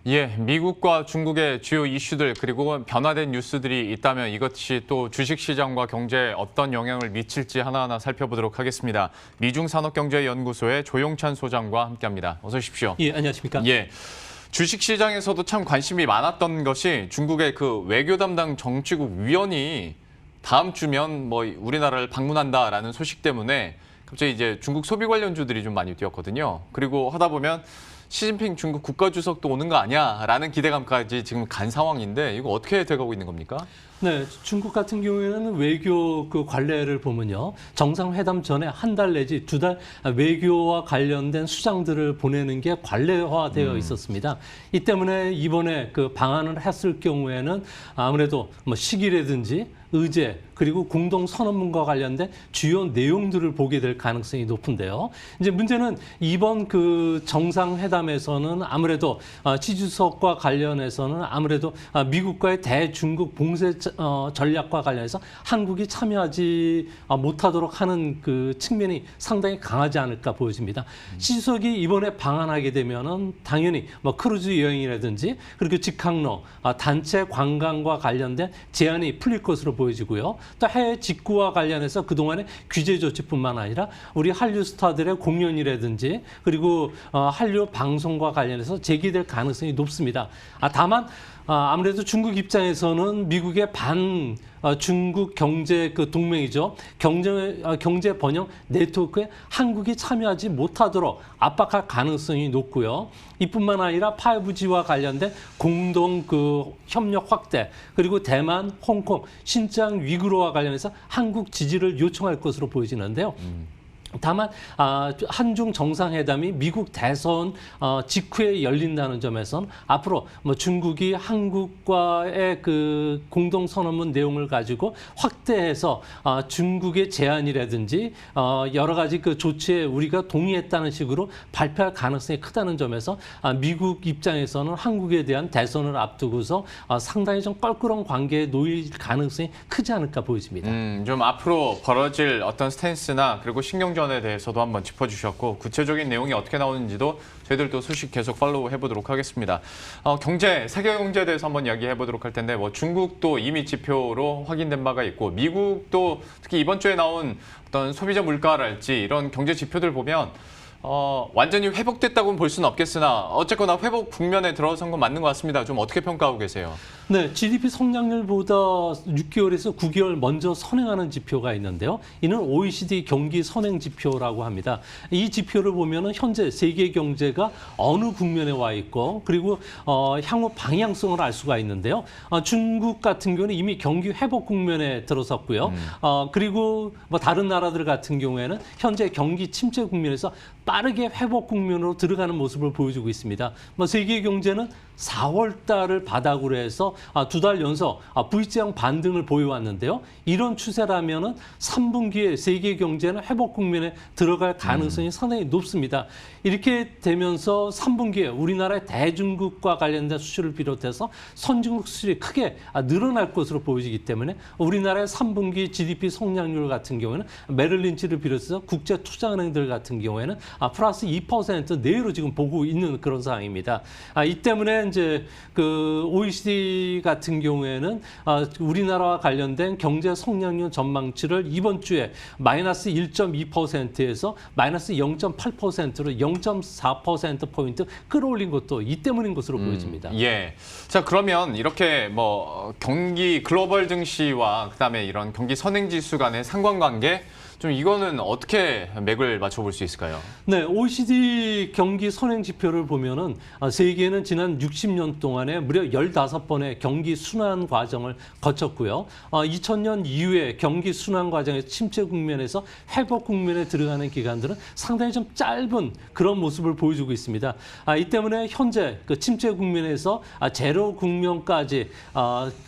예, 미국과 중국의 주요 이슈들 그리고 변화된 뉴스들이 있다면 이것이 또 주식시장과 경제에 어떤 영향을 미칠지 하나하나 살펴보도록 하겠습니다. 미중산업경제연구소의 조용찬 소장과 함께합니다. 어서 오십시오. 예, 안녕하십니까? 예, 주식시장에서도 참 관심이 많았던 것이 중국의 그 외교 담당 정치국 위원이 다음 주면 뭐 우리나라를 방문한다라는 소식 때문에 갑자기 이제 중국 소비 관련주들이 좀 많이 뛰었거든요. 그리고 하다 보면 시진핑 중국 국가주석도 오는 거 아니야라는 기대감까지 지금 간 상황인데 이거 어떻게 돼가고 있는 겁니까? 네, 중국 같은 경우에는 외교 그 관례를 보면요. 정상회담 전에 한 달 내지 두 달 외교와 관련된 수장들을 보내는 게 관례화되어 있었습니다. 이 때문에 이번에 그 방한을 했을 경우에는 아무래도 뭐 시기라든지 의제 그리고 공동 선언문과 관련된 주요 내용들을 보게 될 가능성이 높은데요. 이제 문제는 이번 그 정상회담에서는 아무래도 시 주석과 관련해서는 아무래도 미국과의 대중국 봉쇄 전략과 관련해서 한국이 참여하지 못하도록 하는 그 측면이 상당히 강하지 않을까 보여집니다. 시 주석이 이번에 방한하게 되면은 당연히 뭐 크루즈 여행이라든지 그리고 직항로, 단체 관광과 관련된 제한이 풀릴 것으로 보여지고요. 또 해외 직구와 관련해서 그동안의 규제 조치뿐만 아니라 우리 한류 스타들의 공연이라든지 그리고 한류 방송과 관련해서 제기될 가능성이 높습니다. 다만 아무래도 중국 입장에서는 미국의 중국 경제 그 동맹이죠. 경제 번영 네트워크에 한국이 참여하지 못하도록 압박할 가능성이 높고요. 이뿐만 아니라 5G와 관련된 공동 그 협력 확대 그리고 대만, 홍콩, 신장 위구르와 관련해서 한국 지지를 요청할 것으로 보여지는데요. 다만 한중 정상회담이 미국 대선 직후에 열린다는 점에서는 앞으로 뭐 중국이 한국과의 그 공동 선언문 내용을 가지고 확대해서 중국의 제안이라든지 여러 가지 그 조치에 우리가 동의했다는 식으로 발표할 가능성이 크다는 점에서 미국 입장에서는 한국에 대한 대선을 앞두고서 상당히 좀 껄끄러운 관계에 놓일 가능성이 크지 않을까 보여집니다. 좀 앞으로 벌어질 어떤 스탠스나 그리고 신경전 에 대해서도 한번 짚어주셨고 구체적인 내용이 어떻게 나오는지도 저희들도 소식 계속 팔로우 해보도록 하겠습니다. 세계 경제에 대해서 한번 이야기해보도록 할 텐데 뭐 중국도 이미 지표로 확인된 바가 있고 미국도 특히 이번 주에 나온 어떤 소비자 물가랄지 이런 경제 지표들 보면 완전히 회복됐다고는 볼 수는 없겠으나 어쨌거나 회복 국면에 들어선 건 맞는 것 같습니다. 좀 어떻게 평가하고 계세요? 네, GDP 성장률보다 6개월에서 9개월 먼저 선행하는 지표가 있는데요. 이는 OECD 경기 선행 지표라고 합니다. 이 지표를 보면은 현재 세계 경제가 어느 국면에 와 있고 그리고 향후 방향성을 알 수가 있는데요. 중국 같은 경우는 이미 경기 회복 국면에 들어섰고요. 그리고 뭐 다른 나라들 같은 경우에는 현재 경기 침체 국면에서 빠르게 회복 국면으로 들어가는 모습을 보여주고 있습니다. 뭐 세계 경제는 4월 달을 바닥으로 해서 두 달 연속 V자형 반등을 보여왔는데요. 이런 추세라면은 3분기에 세계 경제는 회복 국면에 들어갈 가능성이 상당히 높습니다. 이렇게 되면서 3분기에 우리나라의 대중국과 관련된 수출을 비롯해서 선진국 수출이 크게 늘어날 것으로 보여지기 때문에 우리나라의 3분기 GDP 성장률 같은 경우에는 메릴린치를 비롯해서 국제투자은행들 같은 경우에는 플러스 2% 내외로 지금 보고 있는 그런 상황입니다. 이 때문에 이제 그 OECD 같은 경우에는 우리나라와 관련된 경제 성장률 전망치를 이번 주에 마이너스 1.2%에서 마이너스 0.8%로 0.4%포인트 끌어올린 것도 이 때문인 것으로 보여집니다. 예. 자, 그러면 이렇게 뭐 경기 글로벌 증시와 그다음에 이런 경기 선행지수 간의 상관관계 좀 이거는 어떻게 맥을 맞춰볼 수 있을까요? 네, OECD 경기 선행 지표를 보면은 세계는 지난 60년 동안에 무려 15번의 경기 순환 과정을 거쳤고요. 2000년 이후에 경기 순환 과정에서 침체 국면에서 회복 국면에 들어가는 기간들은 상당히 좀 짧은 그런 모습을 보여주고 있습니다. 이 때문에 현재 그 침체 국면에서 제로 국면까지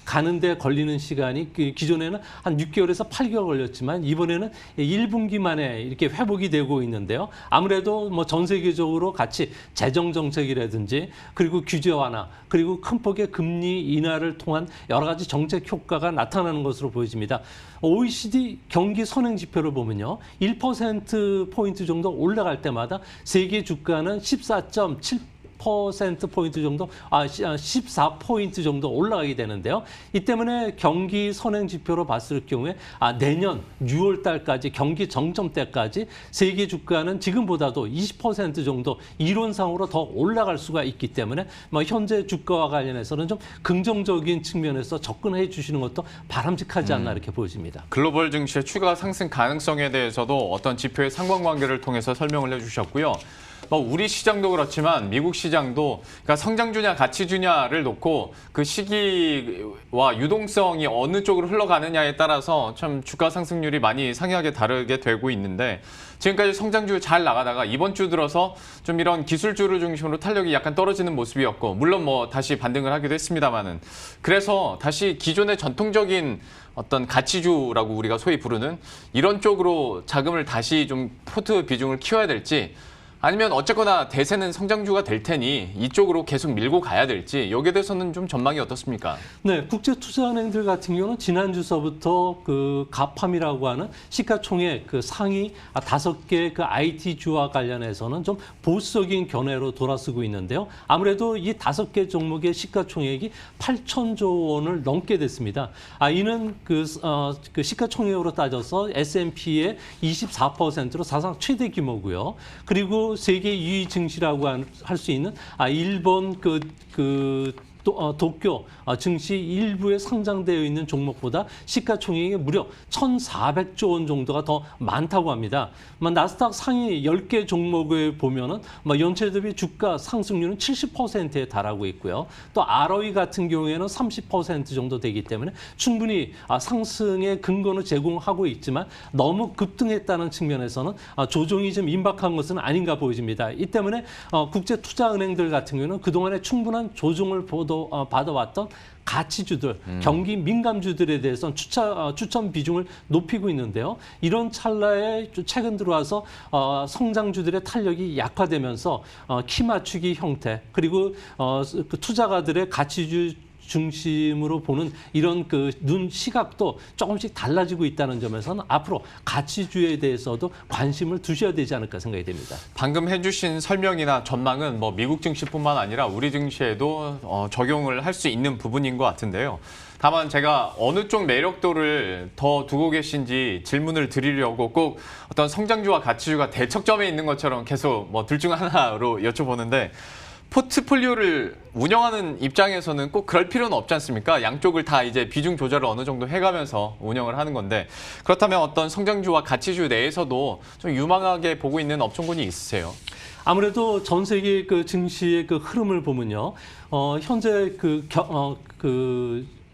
가는데 걸리는 시간이 기존에는 한 6개월에서 8개월 걸렸지만 이번에는 1분기 만에 이렇게 회복이 되고 있는데요. 아무래도 뭐 전 세계적으로 같이 재정 정책이라든지 그리고 규제 완화 그리고 큰 폭의 금리 인하를 통한 여러 가지 정책 효과가 나타나는 것으로 보여집니다. OECD 경기 선행 지표를 보면요. 1%포인트 정도 올라갈 때마다 세계 주가는 14.7 10%포인트 정도, 14포인트 정도 올라가게 되는데요. 이 때문에 경기 선행 지표로 봤을 경우에 내년 6월 달까지 경기 정점 때까지 세계 주가는 지금보다도 20% 정도 이론상으로 더 올라갈 수가 있기 때문에 뭐 현재 주가와 관련해서는 좀 긍정적인 측면에서 접근해 주시는 것도 바람직하지 않나 이렇게 보여집니다. 글로벌 증시의 추가 상승 가능성에 대해서도 어떤 지표의 상관관계를 통해서 설명을 해주셨고요. 뭐 우리 시장도 그렇지만 미국 시장도 그러니까 성장주냐 가치주냐를 놓고 그 시기와 유동성이 어느 쪽으로 흘러가느냐에 따라서 참 주가 상승률이 많이 상이하게 다르게 되고 있는데 지금까지 성장주 잘 나가다가 이번 주 들어서 좀 이런 기술주를 중심으로 탄력이 약간 떨어지는 모습이었고 물론 뭐 다시 반등을 하기도 했습니다만은 그래서 다시 기존의 전통적인 어떤 가치주라고 우리가 소위 부르는 이런 쪽으로 자금을 다시 좀 포트 비중을 키워야 될지 아니면 어쨌거나 대세는 성장주가 될 테니 이쪽으로 계속 밀고 가야 될지 여기에 대해서는 좀 전망이 어떻습니까? 네, 국제투자은행들 같은 경우는 지난주서부터 그 가팜이라고 하는 시가총액 그 상위 5개 그 IT주와 관련해서는 좀 보수적인 견해로 돌아서고 있는데요. 아무래도 이 5개 종목의 시가총액이 8천조 원을 넘게 됐습니다. 이는 그 시가총액으로 따져서 S&P의 24%로 사상 최대 규모고요. 그리고 세계 2위 증시라고 할 수 있는 일본 도쿄 증시 일부에 상장되어 있는 종목보다 시가총액이 무려 1,400조 원 정도가 더 많다고 합니다. 나스닥 상위 10개 종목을 보면은 연체 대비 주가 상승률은 70%에 달하고 있고요. 또 ROE 같은 경우에는 30% 정도 되기 때문에 충분히 상승의 근거는 제공하고 있지만 너무 급등했다는 측면에서는 조정이 좀 임박한 것은 아닌가 보여집니다. 이 때문에 국제투자은행들 같은 경우는 그동안에 충분한 조정을 받아왔던 가치주들, 경기 민감주들에 대해서는 추천 비중을 높이고 있는데요. 이런 찰나에 최근 들어와서 성장주들의 탄력이 약화되면서 키 맞추기 형태 그리고 그 투자가들의 가치주 중심으로 보는 이런 그 눈 시각도 조금씩 달라지고 있다는 점에서는 앞으로 가치주에 대해서도 관심을 두셔야 되지 않을까 생각이 됩니다. 방금 해주신 설명이나 전망은 뭐 미국 증시뿐만 아니라 우리 증시에도 적용을 할 수 있는 부분인 것 같은데요. 다만 제가 어느 쪽 매력도를 더 두고 계신지 질문을 드리려고 꼭 어떤 성장주와 가치주가 대척점에 있는 것처럼 계속 뭐 둘 중 하나로 여쭤보는데 포트폴리오를 운영하는 입장에서는 꼭 그럴 필요는 없지 않습니까? 양쪽을 다 이제 비중 조절을 어느 정도 해가면서 운영을 하는 건데 그렇다면 어떤 성장주와 가치주 내에서도 좀 유망하게 보고 있는 업종군이 있으세요? 아무래도 전 세계 그 증시의 그 흐름을 보면요, 현재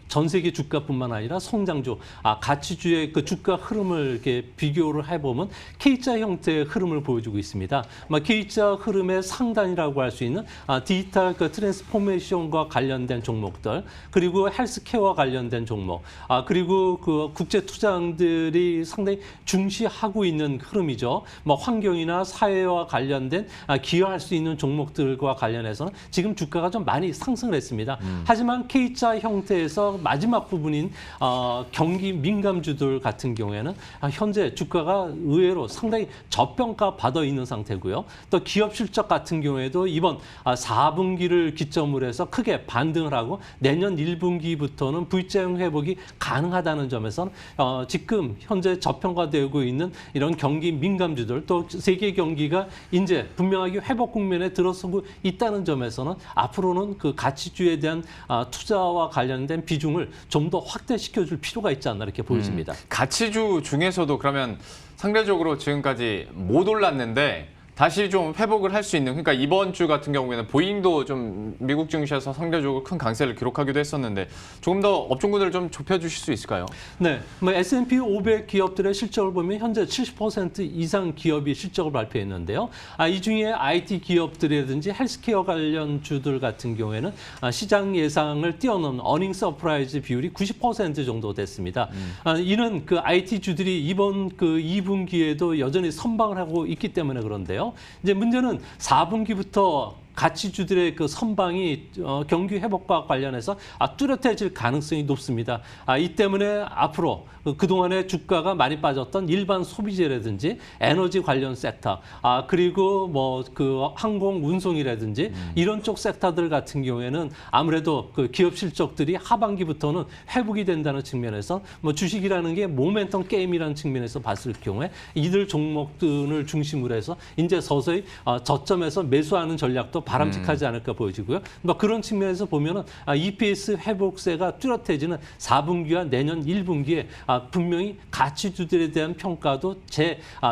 전 세계 주가뿐만 아니라 성장주, 가치주의 그 주가 흐름을 이렇게 비교를 해보면 K자 형태의 흐름을 보여주고 있습니다. K자 흐름의 상단이라고 할 수 있는 디지털 그 트랜스포메이션과 관련된 종목들, 그리고 헬스케어와 관련된 종목, 그리고 그 국제 투자들이 상당히 중시하고 있는 흐름이죠. 환경이나 사회와 관련된 기여할 수 있는 종목들과 관련해서는 지금 주가가 좀 많이 상승을 했습니다. 하지만 K자 형태에서 마지막 부분인 경기 민감주들 같은 경우에는 현재 주가가 의외로 상당히 저평가 받아 있는 상태고요. 또 기업 실적 같은 경우에도 이번 4분기를 기점으로 해서 크게 반등을 하고 내년 1분기부터는 V자형 회복이 가능하다는 점에서는 지금 현재 저평가되고 있는 이런 경기 민감주들 또 세계 경기가 이제 분명하게 회복 국면에 들어서고 있다는 점에서는 앞으로는 그 가치주에 대한 투자와 관련된 비중을 좀 더 확대시켜줄 필요가 있지 않나 이렇게 보여집니다. 가치주 중에서도 그러면 상대적으로 지금까지 못 올랐는데 다시 좀 회복을 할 수 있는 그러니까 이번 주 같은 경우에는 보잉도 좀 미국 증시에서 상대적으로 큰 강세를 기록하기도 했었는데 조금 더 업종군을 좀 좁혀주실 수 있을까요? 네, S&P 500 기업들의 실적을 보면 현재 70% 이상 기업이 실적을 발표했는데요. 이 중에 IT 기업들이라든지 헬스케어 관련 주들 같은 경우에는 시장 예상을 뛰어넘는 어닝 서프라이즈 비율이 90% 정도 됐습니다. 이는 그 IT 주들이 이번 그 2분기에도 여전히 선방을 하고 있기 때문에 그런데요. 이제 문제는 4분기부터 가치주들의 그 선방이 경기 회복과 관련해서 뚜렷해질 가능성이 높습니다. 이 때문에 앞으로 그동안에 주가가 많이 빠졌던 일반 소비재라든지 에너지 관련 섹터, 그리고 뭐 그 항공 운송이라든지 이런 쪽 섹터들 같은 경우에는 아무래도 그 기업 실적들이 하반기부터는 회복이 된다는 측면에서 뭐 주식이라는 게 모멘텀 게임이라는 측면에서 봤을 경우에 이들 종목들을 중심으로 해서 이제 서서히 저점에서 매수하는 전략도 바람직하지 않을까 보여지고요. 뭐 그런 측면에서 보면은 EPS 회복세가 뚜렷해지는 4분기와 내년 1분기에 분명히 가치주들에 대한 평가도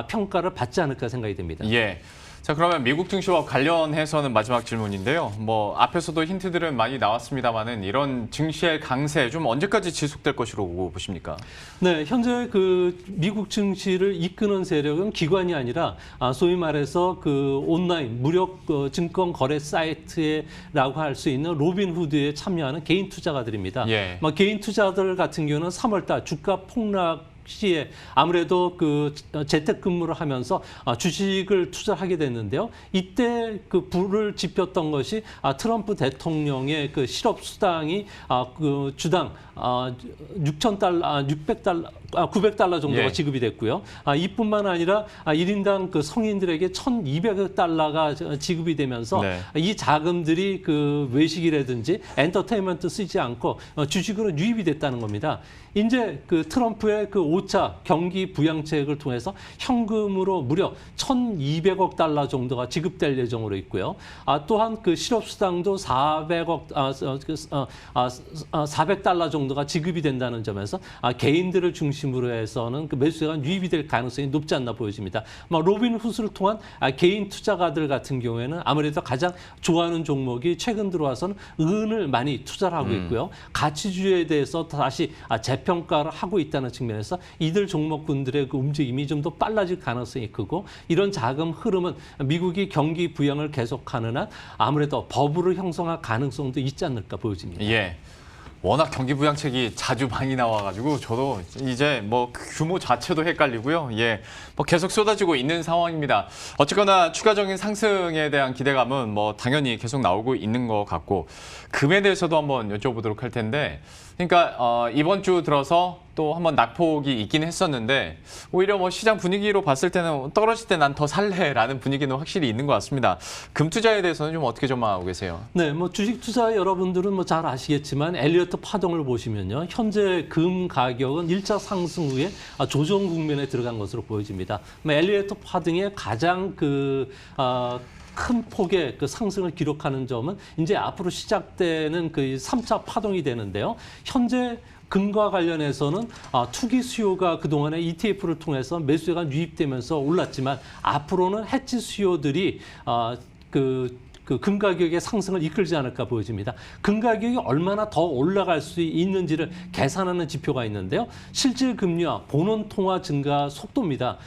평가를 받지 않을까 생각이 됩니다. 예. 자, 그러면 미국 증시와 관련해서는 마지막 질문인데요. 뭐 앞에서도 힌트들은 많이 나왔습니다만은 이런 증시의 강세 좀 언제까지 지속될 것이라고 보십니까? 네, 현재 그 미국 증시를 이끄는 세력은 기관이 아니라 소위 말해서 그 온라인 무료 증권 거래 사이트라고 할 수 있는 로빈후드에 참여하는 개인 투자가들입니다. 예. 개인 투자들 같은 경우는 3월달 주가 폭락 시에 아무래도 그 재택근무를 하면서 주식을 투자하게 됐는데요. 이때 그 불을 지폈던 것이 트럼프 대통령의 그 실업 수당이 그 주당 6,000달러, 600달러, 900달러 정도가 예. 지급이 됐고요. 이뿐만 아니라 1인당 그 성인들에게 1,200달러가 지급이 되면서 네. 이 자금들이 그 외식이라든지 엔터테인먼트 쓰지 않고 주식으로 유입이 됐다는 겁니다. 이제 그 트럼프의 그 5차 경기 부양책을 통해서 현금으로 무려 1,200억 달러 정도가 지급될 예정으로 있고요. 또한 그 실업수당도 400달러 정도가 지급이 된다는 점에서 개인들을 중심으로 해서는 그 매수세가 유입이 될 가능성이 높지 않나 보여집니다. 로빈후드를 통한 개인 투자가들 같은 경우에는 아무래도 가장 좋아하는 종목이 최근 들어와서는 은을 많이 투자를 하고 있고요. 가치주에 대해서 다시 재평가를 하고 있다는 측면에서 이들 종목군들의 그 움직임이 좀 더 빨라질 가능성이 크고 이런 자금 흐름은 미국이 경기 부양을 계속하는 한 아무래도 버블을 형성할 가능성도 있지 않을까 보여집니다. 예. 워낙 경기 부양책이 자주 많이 나와가지고 저도 이제 뭐 규모 자체도 헷갈리고요. 예, 뭐 계속 쏟아지고 있는 상황입니다. 어쨌거나 추가적인 상승에 대한 기대감은 뭐 당연히 계속 나오고 있는 것 같고 금에 대해서도 한번 여쭤보도록 할 텐데, 그러니까 이번 주 들어서 또 한번 낙폭이 있긴 했었는데 오히려 뭐 시장 분위기로 봤을 때는 떨어질 때 난 더 살래라는 분위기는 확실히 있는 것 같습니다. 금 투자에 대해서는 좀 어떻게 전망하고 계세요? 네, 뭐 주식 투자 여러분들은 뭐 잘 아시겠지만 엘리어트 파동을 보시면요, 현재 금 가격은 1차 상승 후에 조정 국면에 들어간 것으로 보여집니다. 엘리어트 파동의 가장 큰 폭의 그 상승을 기록하는 점은 이제 앞으로 시작되는 그 3차 파동이 되는데요. 현재 금과 관련해서는 투기 수요가 그동안에 ETF를 통해서 매수세가 유입되면서 올랐지만 앞으로는 해지 수요들이 금 가격의 상승을 이끌지 않을까 보여집니다. 금 가격이 얼마나 더 올라갈 수 있는지를 계산하는 지표가 있는데요. 실질 금리와 본원 통화 증가 속도입니다.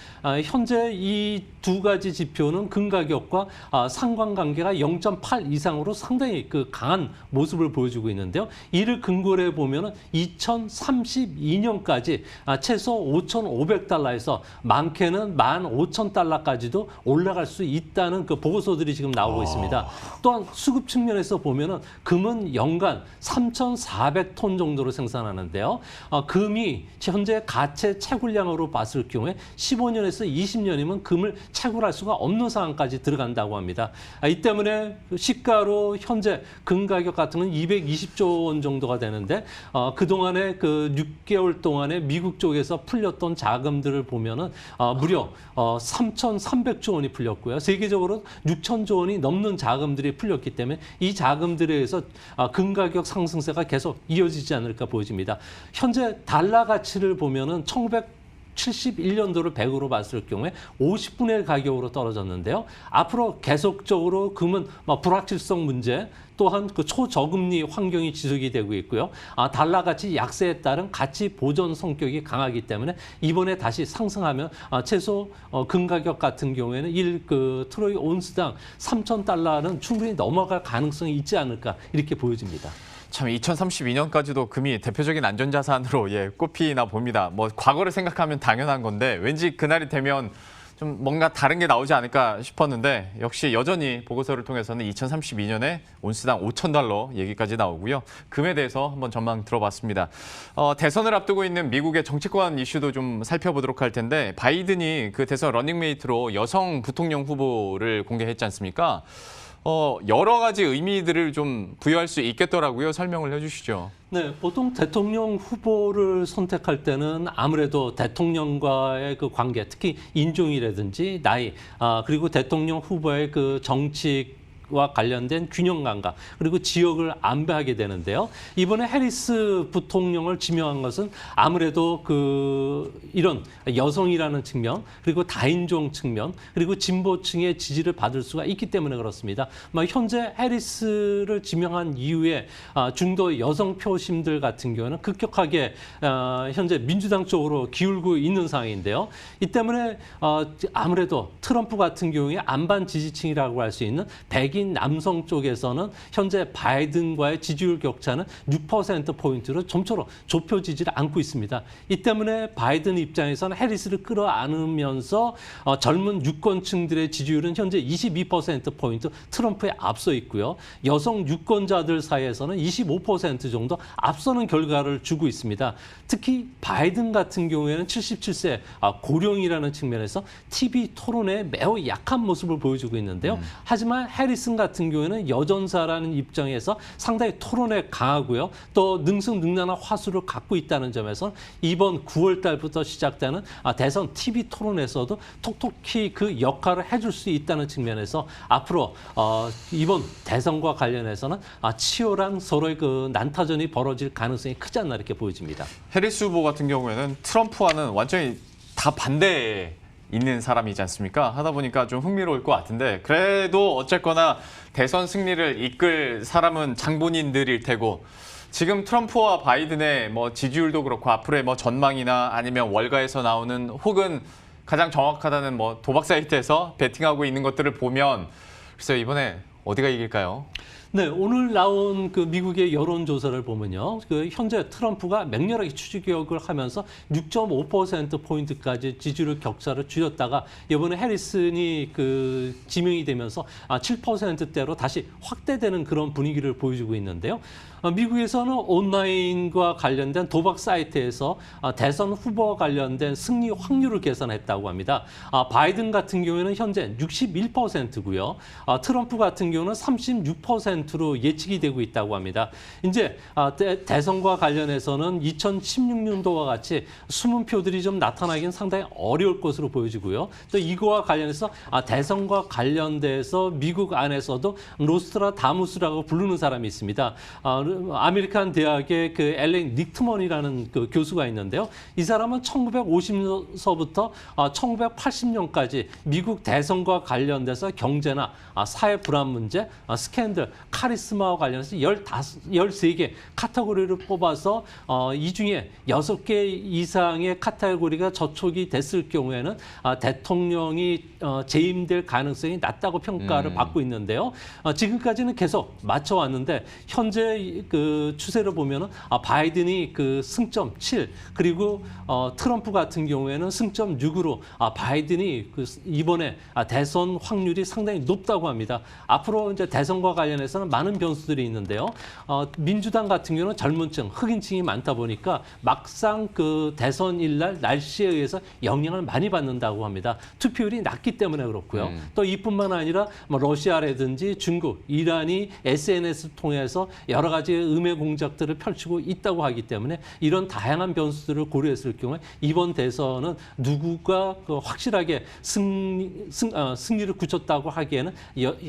현재 이 두 가지 지표는 금 가격과 상관관계가 0.8 이상으로 상당히 그 강한 모습을 보여주고 있는데요. 이를 근거로 해보면 2032년까지 최소 5,500달러에서 많게는 15,000달러까지도 올라갈 수 있다는 그 보고서들이 지금 나오고 있습니다. 또한 수급 측면에서 보면은 금은 연간 3,400톤 정도로 생산하는데요. 금이 현재 가채 채굴량으로 봤을 경우에 15년에서 20년이면 금을 채굴할 수가 없는 상황까지 들어간다고 합니다. 이 때문에 시가로 현재 금 가격 같은 건 220조 원 정도가 되는데 그동안에 그 6개월 동안에 미국 쪽에서 풀렸던 자금들을 보면은 무려 3,300조 원이 풀렸고요. 세계적으로 6,000조 원이 넘는 자금들이 풀렸기 때문에 이 자금들에 의해서 금 가격 상승세가 계속 이어지지 않을까 보여집니다. 현재 달러 가치를 보면은 1971년도를 100으로 봤을 경우에 50분의 1 가격으로 떨어졌는데요. 앞으로 계속적으로 금은 불확실성 문제, 또한 그 초저금리 환경이 지속이 되고 있고요. 달러 가치 약세에 따른 가치 보존 성격이 강하기 때문에 이번에 다시 상승하면 최소 금 가격 같은 경우에는 트로이 온스당 3,000달러는 충분히 넘어갈 가능성이 있지 않을까 이렇게 보여집니다. 참 2032년까지도 금이 대표적인 안전자산으로 꼽히나 봅니다. 뭐 과거를 생각하면 당연한 건데 왠지 그날이 되면 좀 뭔가 다른 게 나오지 않을까 싶었는데 역시 여전히 보고서를 통해서는 2032년에 온스당 $5,000 얘기까지 나오고요. 금에 대해서 한번 전망 들어봤습니다. 대선을 앞두고 있는 미국의 정치권 이슈도 좀 살펴보도록 할 텐데 바이든이 그 대선 러닝메이트로 여성 부통령 후보를 공개했지 않습니까? 여러 가지 의미들을 좀 부여할 수 있겠더라고요. 설명을 해주시죠. 네, 보통 대통령 후보를 선택할 때는 아무래도 대통령과의 그 관계, 특히 인종이라든지 나이, 그리고 대통령 후보의 그 정치와 관련된 균형 감각, 그리고 지역을 안배하게 되는데요. 이번에 해리스 부통령을 지명한 것은 아무래도 이런 여성이라는 측면, 그리고 다인종 측면, 그리고 진보층의 지지를 받을 수가 있기 때문에 그렇습니다. 현재 해리스를 지명한 이후에 중도 여성 표심들 같은 경우는 급격하게 현재 민주당 쪽으로 기울고 있는 상황인데요. 이 때문에 아무래도 트럼프 같은 경우에 안반 지지층이라고 할 수 있는 백인 남성 쪽에서는 현재 바이든과의 지지율 격차는 6%포인트로 점차로 좁혀지지를 않고 있습니다. 이 때문에 바이든 입장에서는 해리스를 끌어안으면서 젊은 유권층들의 지지율은 현재 22%포인트 트럼프에 앞서 있고요. 여성 유권자들 사이에서는 25% 정도 앞서는 결과를 주고 있습니다. 특히 바이든 같은 경우에는 77세 고령이라는 측면에서 TV 토론에 매우 약한 모습을 보여주고 있는데요. 하지만 해리슨 같은 경우에는 여전사라는 입장에서 상당히 토론에 강하고요. 또 능수능란한 화수를 갖고 있다는 점에서 이번 9월 달부터 시작되는 대선 TV 토론에서도 톡톡히 그 역할을 해줄 수 있다는 측면에서 앞으로 이번 대선과 관련해서는 치열한 서로의 그 난타전이 벌어질 가능성이 크지 않나 이렇게 보여집니다. 해리스 후보 같은 경우에는 트럼프와는 완전히 다 반대에 있는 사람이지 않습니까? 하다 보니까 좀 흥미로울 것 같은데 그래도 어쨌거나 대선 승리를 이끌 사람은 장본인들일 테고 지금 트럼프와 바이든의 지지율도 그렇고 앞으로의 전망이나 아니면 월가에서 나오는 혹은 가장 정확하다는 도박 사이트에서 베팅하고 있는 것들을 보면 글쎄요, 이번에 어디가 이길까요? 네, 오늘 나온 그 미국의 여론조사를 보면요. 현재 트럼프가 맹렬하게 추격을 하면서 6.5%포인트까지 지지율 격차를 줄였다가 이번에 해리슨이 지명이 되면서 7%대로 다시 확대되는 그런 분위기를 보여주고 있는데요. 미국에서는 온라인과 관련된 도박 사이트에서 대선 후보와 관련된 승리 확률을 계산했다고 합니다. 바이든 같은 경우에는 현재 61%고요. 트럼프 같은 경우는 36%로 예측이 되고 있다고 합니다. 이제 대선과 관련해서는 2016년도와 같이 숨은 표들이 좀 나타나긴 상당히 어려울 것으로 보여지고요. 또 이거와 관련해서 대선과 관련돼서 미국 안에서도 노스트라다무스라고 부르는 사람이 있습니다. 아메리칸 대학의 엘렌 닉트먼이라는 교수가 있는데요. 이 사람은 1950년서부터 1980년까지 미국 대선과 관련돼서 경제나 사회 불안 문제, 스캔들, 카리스마와 관련해서 13개 카테고리를 뽑아서 이 중에 6개 이상의 카테고리가 저촉이 됐을 경우에는 대통령이 재임될 가능성이 낮다고 평가를 받고 있는데요. 지금까지는 계속 맞춰왔는데 현재 추세를 보면은 바이든이 승점 7 그리고 트럼프 같은 경우에는 승점 6으로 바이든이 이번에 대선 확률이 상당히 높다고 합니다. 앞으로 이제 대선과 관련해서는 많은 변수들이 있는데요. 민주당 같은 경우는 젊은층, 흑인층이 많다 보니까 막상 대선일 날 날씨에 의해서 영향을 많이 받는다고 합니다. 투표율이 낮기 때문에 그렇고요. 또 이뿐만 아니라 러시아라든지 중국, 이란이 SNS 통해서 여러 가지 음해 공작들을 펼치고 있다고 하기 때문에 이런 다양한 변수들을 고려했을 경우에 이번 대선은 누구가 확실하게 승리를 굳혔다고 하기에는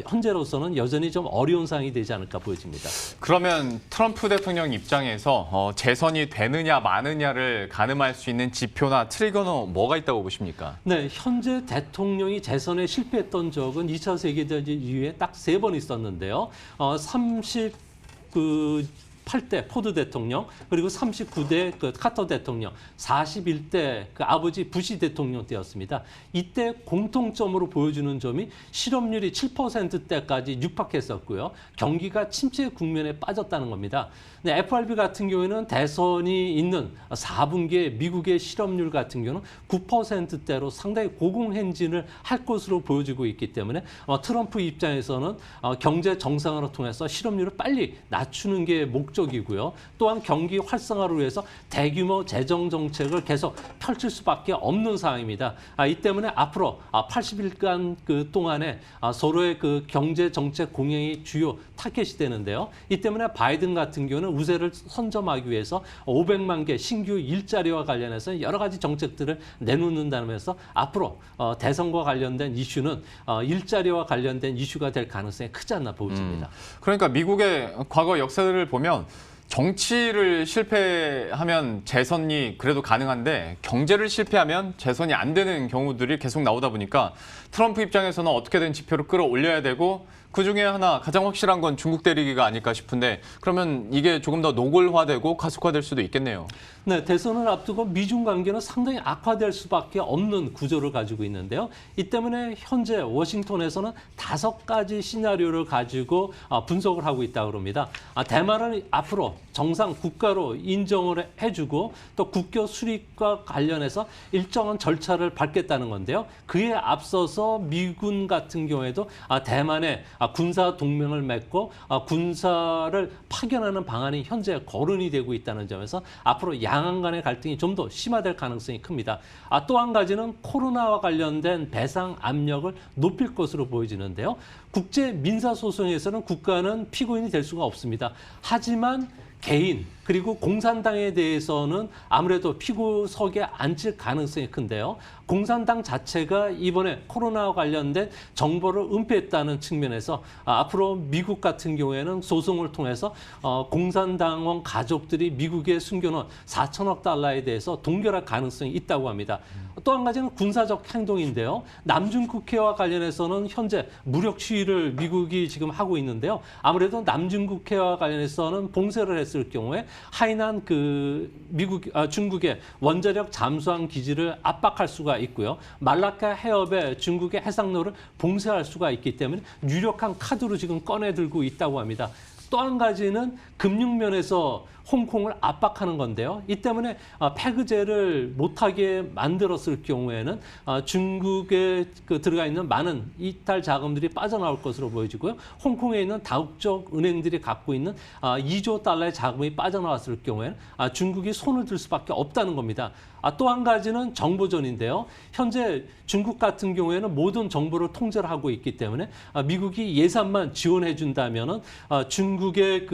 현재로서는 여전히 좀 어려운 상황이 되지 않을까 보여집니다. 그러면 트럼프 대통령 입장에서 재선이 되느냐 마느냐를 가늠할 수 있는 지표나 트리거는 뭐가 있다고 보십니까? 네, 현재 대통령이 재선에 실패했던 적은 2차 세계대전 이후에 딱 3번 있었는데요. 38대 포드 대통령, 그리고 39대 그 카터 대통령, 41대 그 아버지 부시 대통령 때였습니다. 이때 공통점으로 보여주는 점이 실업률이 7%대까지 육박했었고요. 경기가 침체 국면에 빠졌다는 겁니다. 근데 FRB 같은 경우에는 대선이 있는 4분기에 미국의 실업률 같은 경우는 9%대로 상당히 고공행진을 할 것으로 보여지고 있기 때문에 트럼프 입장에서는 경제 정상화를 통해서 실업률을 빨리 낮추는 게 목적이고요. 또한 경기 활성화를 위해서 대규모 재정 정책을 계속 펼칠 수밖에 없는 상황입니다. 이 때문에 앞으로 80일간 그 동안에 서로의 그 경제 정책 공약이 주요 타겟이 되는데요. 이 때문에 바이든 같은 경우는 우세를 선점하기 위해서 500만 개 신규 일자리와 관련해서 여러 가지 정책들을 내놓는다면서 앞으로 대선과 관련된 이슈는 일자리와 관련된 이슈가 될 가능성이 크지 않나 보여집니다. 그러니까 미국의 과거 역사를 보면 정치를 실패하면 재선이 그래도 가능한데 경제를 실패하면 재선이 안 되는 경우들이 계속 나오다 보니까 트럼프 입장에서는 어떻게든 지표를 끌어올려야 되고 그중에 하나 가장 확실한 건 중국 때리기가 아닐까 싶은데 그러면 이게 조금 더 노골화되고 가속화될 수도 있겠네요. 네, 대선을 앞두고 미중 관계는 상당히 악화될 수밖에 없는 구조를 가지고 있는데요. 이 때문에 현재 워싱턴에서는 5가지 시나리오를 가지고 분석을 하고 있다고 합니다. 대만은 앞으로 정상 국가로 인정을 해주고 또 국교 수립과 관련해서 일정한 절차를 밟겠다는 건데요. 그에 앞서서 미군 같은 경우에도 대만에 군사 동맹을 맺고 군사를 파견하는 방안이 현재 거론이 되고 있다는 점에서 앞으로 양안 간의 갈등이 좀 더 심화될 가능성이 큽니다. 또 한 가지는 코로나와 관련된 배상 압력을 높일 것으로 보여지는데요. 국제 민사소송에서는 국가는 피고인이 될 수가 없습니다. 하지만 개인 그리고 공산당에 대해서는 아무래도 피고석에 앉을 가능성이 큰데요. 공산당 자체가 이번에 코로나와 관련된 정보를 은폐했다는 측면에서 앞으로 미국 같은 경우에는 소송을 통해서 공산당원 가족들이 미국에 숨겨놓은 4천억 달러에 대해서 동결할 가능성이 있다고 합니다. 또 한 가지는 군사적 행동인데요. 남중국해와 관련해서는 현재 무력 시위를 미국이 지금 하고 있는데요. 아무래도 남중국해와 관련해서는 봉쇄를 했을 경우에 하이난 중국의 원자력 잠수함 기지를 압박할 수가 있고요. 말라카 해협에 중국의 해상로를 봉쇄할 수가 있기 때문에 유력한 카드로 지금 꺼내 들고 있다고 합니다. 또 한 가지는 금융면에서 홍콩을 압박하는 건데요. 이 때문에 폐기제를 못하게 만들었을 경우에는 중국에 들어가 있는 많은 이탈 자금들이 빠져나올 것으로 보여지고요. 홍콩에 있는 다국적 은행들이 갖고 있는 2조 달러의 자금이 빠져나왔을 경우에는 중국이 손을 들 수밖에 없다는 겁니다. 또 한 가지는 정보전인데요. 현재 중국 같은 경우에는 모든 정보를 통제를 하고 있기 때문에 미국이 예산만 지원해 준다면은 중국의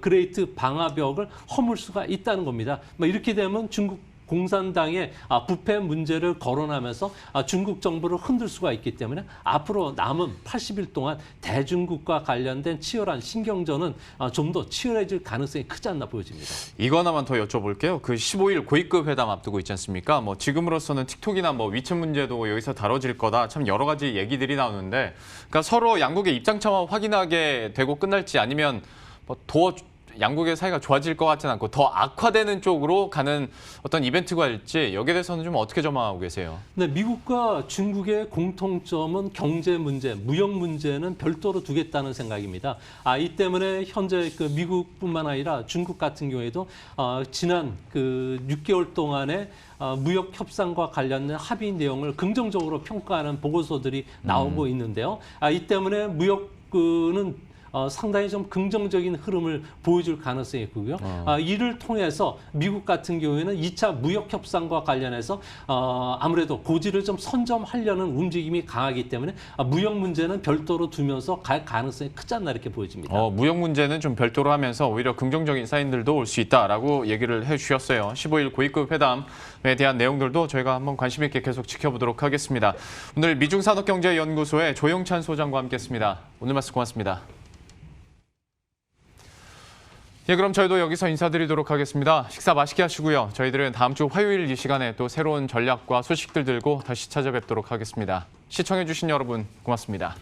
그레이트 방화벽을 허물 수가 있다는 겁니다. 이렇게 되면 중국 공산당의 부패 문제를 거론하면서 중국 정부를 흔들 수가 있기 때문에 앞으로 남은 80일 동안 대중국과 관련된 치열한 신경전은 좀 더 치열해질 가능성이 크지 않나 보여집니다. 이거 하나만 더 여쭤볼게요. 그 15일 고위급 회담 앞두고 있지 않습니까? 지금으로서는 틱톡이나 위챗 문제도 여기서 다뤄질 거다. 참 여러 가지 얘기들이 나오는데 그러니까 서로 양국의 입장차만 확인하게 되고 끝날지 아니면 더 양국의 사이가 좋아질 것 같지는 않고 더 악화되는 쪽으로 가는 어떤 이벤트가 될지 여기에 대해서는 좀 어떻게 전망하고 계세요? 네, 미국과 중국의 공통점은 경제 문제, 무역 문제는 별도로 두겠다는 생각입니다. 이 때문에 현재 미국뿐만 아니라 중국 같은 경우에도 지난 6개월 동안에 무역 협상과 관련된 합의 내용을 긍정적으로 평가하는 보고서들이 나오고 있는데요. 이 때문에 무역은 상당히 좀 긍정적인 흐름을 보여줄 가능성이 있고요. 이를 통해서 미국 같은 경우에는 2차 무역 협상과 관련해서 아무래도 고지를 좀 선점하려는 움직임이 강하기 때문에 무역 문제는 별도로 두면서 갈 가능성이 크지 않나 이렇게 보여집니다. 무역 문제는 좀 별도로 하면서 오히려 긍정적인 사인들도 올 수 있다라고 얘기를 해주셨어요. 15일 고위급 회담에 대한 내용들도 저희가 한번 관심 있게 계속 지켜보도록 하겠습니다. 오늘 미중산업경제연구소의 조영찬 소장과 함께했습니다. 오늘 말씀 고맙습니다. 예, 그럼 저희도 여기서 인사드리도록 하겠습니다. 식사 맛있게 하시고요. 저희들은 다음 주 화요일 이 시간에 또 새로운 전략과 소식들 들고 다시 찾아뵙도록 하겠습니다. 시청해주신 여러분 고맙습니다.